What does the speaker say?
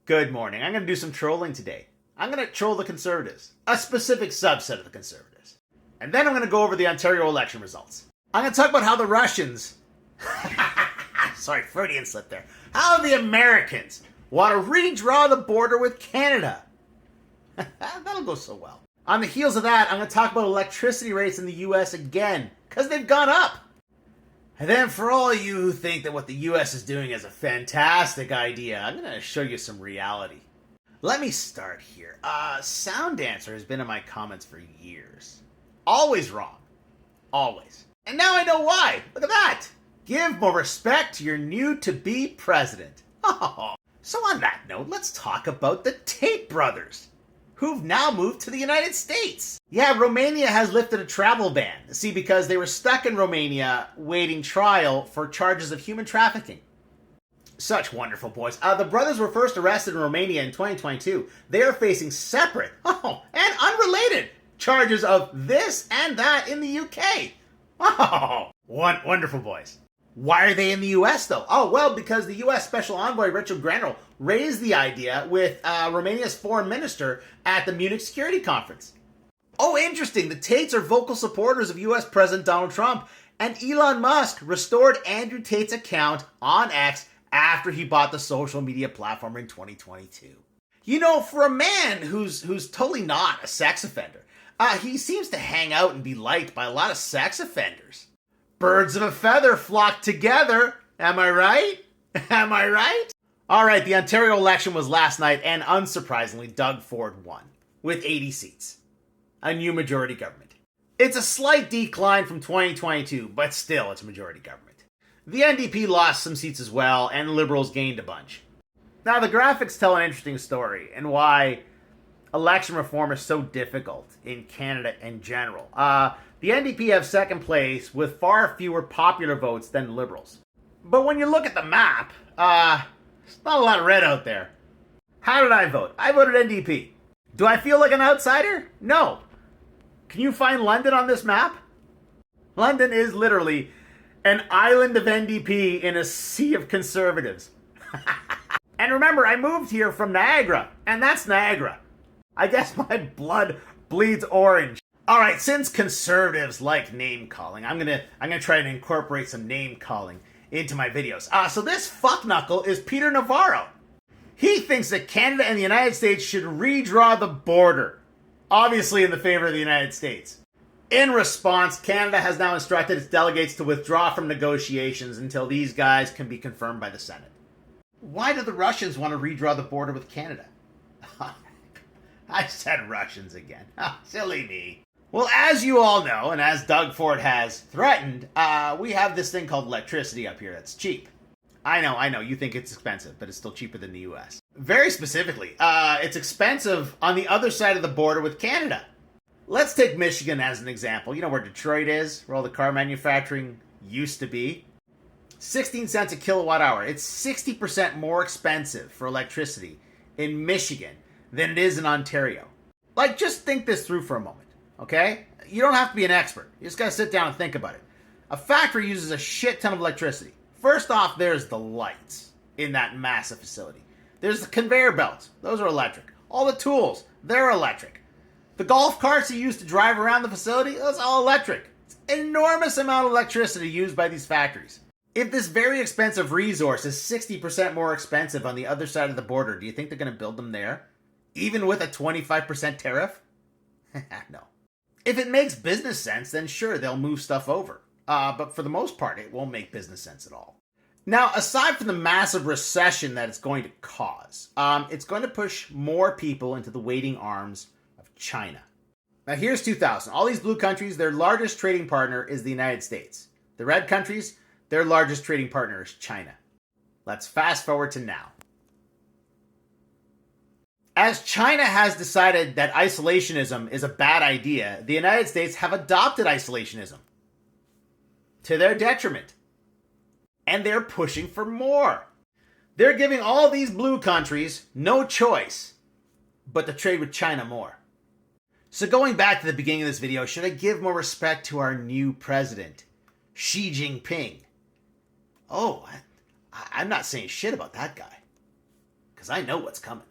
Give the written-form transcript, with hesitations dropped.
Good morning. I'm going to do some trolling today. I'm going to troll the Conservatives, a specific subset of the Conservatives. And then I'm going to go over the Ontario election results. I'm going to talk about how the Russians, sorry, Freudian slip there, how the Americans want to redraw the border with Canada. That'll go so well. On the heels of that, I'm going to talk about electricity rates in the U.S. again, because they've gone up. And then for all you who think that what the U.S. is doing is a fantastic idea, I'm going to show you some reality. Let me start here. Sound Dancer has been in my comments for years. Always wrong. Always. And now I know why. Look at that. Give more respect to your new-to-be president. Oh. So on that note, let's talk about the Tate brothers, who've now moved to the United States. Yeah, Romania has lifted a travel ban. See, because they were stuck in Romania waiting trial for charges of human trafficking. Such wonderful boys. The brothers were first arrested in Romania in 2022. They are facing separate, and unrelated charges of this and that in the UK. Wonderful boys. Why are they in the U.S. though? Oh, well, because the U.S. Special Envoy Richard Grenell raised the idea with Romania's foreign minister at the Munich Security Conference. Oh, interesting. The Tates are vocal supporters of U.S. President Donald Trump, and Elon Musk restored Andrew Tate's account on X after he bought the social media platform in 2022. You know, for a man who's totally not a sex offender, he seems to hang out and be liked by a lot of sex offenders. Birds of a feather flock together. Am I right? Am I right? All right, the Ontario election was last night, and unsurprisingly, Doug Ford won with 80 seats. A new majority government. It's a slight decline from 2022, but still, it's a majority government. The NDP lost some seats as well, and Liberals gained a bunch. Now, the graphics tell an interesting story, and why election reform is so difficult in Canada in general. The NDP have second place with far fewer popular votes than Liberals. But when you look at the map, there's not a lot of red out there. How did I vote? I voted NDP. Do I feel like an outsider? No. Can you find London on this map? London is literally an island of NDP in a sea of Conservatives. And remember, I moved here from Niagara, and that's Niagara. I guess my blood bleeds orange. All right, since Conservatives like name calling, I'm gonna try to incorporate some name calling into my videos. So this fuckknuckle is Peter Navarro. He thinks that Canada and the United States should redraw the border, obviously in the favor of the United States. In response, Canada has now instructed its delegates to withdraw from negotiations until these guys can be confirmed by the Senate. Why do the Russians want to redraw the border with Canada? I said Russians again. Silly me. Well, as you all know, and as Doug Ford has threatened, we have this thing called electricity up here that's cheap. I know, you think it's expensive, but it's still cheaper than the US. Very specifically, it's expensive on the other side of the border with Canada. Let's take Michigan as an example. You know where Detroit is, where all the car manufacturing used to be? 16 cents a kilowatt hour. It's 60% more expensive for electricity in Michigan than it is in Ontario. Like, just think this through for a moment, okay? You don't have to be an expert. You just gotta sit down and think about it. A factory uses a shit ton of electricity. First off, there's the lights in that massive facility. There's the conveyor belts. Those are electric. All the tools, they're electric. The golf carts you use to drive around the facility, that's all electric. It's an enormous amount of electricity used by these factories. If this very expensive resource is 60% more expensive on the other side of the border, do you think they're going to build them there? Even with a 25% tariff? No. If it makes business sense, then sure, they'll move stuff over. But for the most part, it won't make business sense at all. Now, aside from the massive recession that it's going to cause, it's going to push more people into the waiting arms of China. Now, here's 2000. All these blue countries, their largest trading partner is the United States. The red countries, their largest trading partner is China. Let's fast forward to now. As China has decided that isolationism is a bad idea, the United States have adopted isolationism to their detriment. And they're pushing for more. They're giving all these blue countries no choice but to trade with China more. So going back to the beginning of this video, should I give more respect to our new president, Xi Jinping? Oh, I'm not saying shit about that guy. because I know what's coming.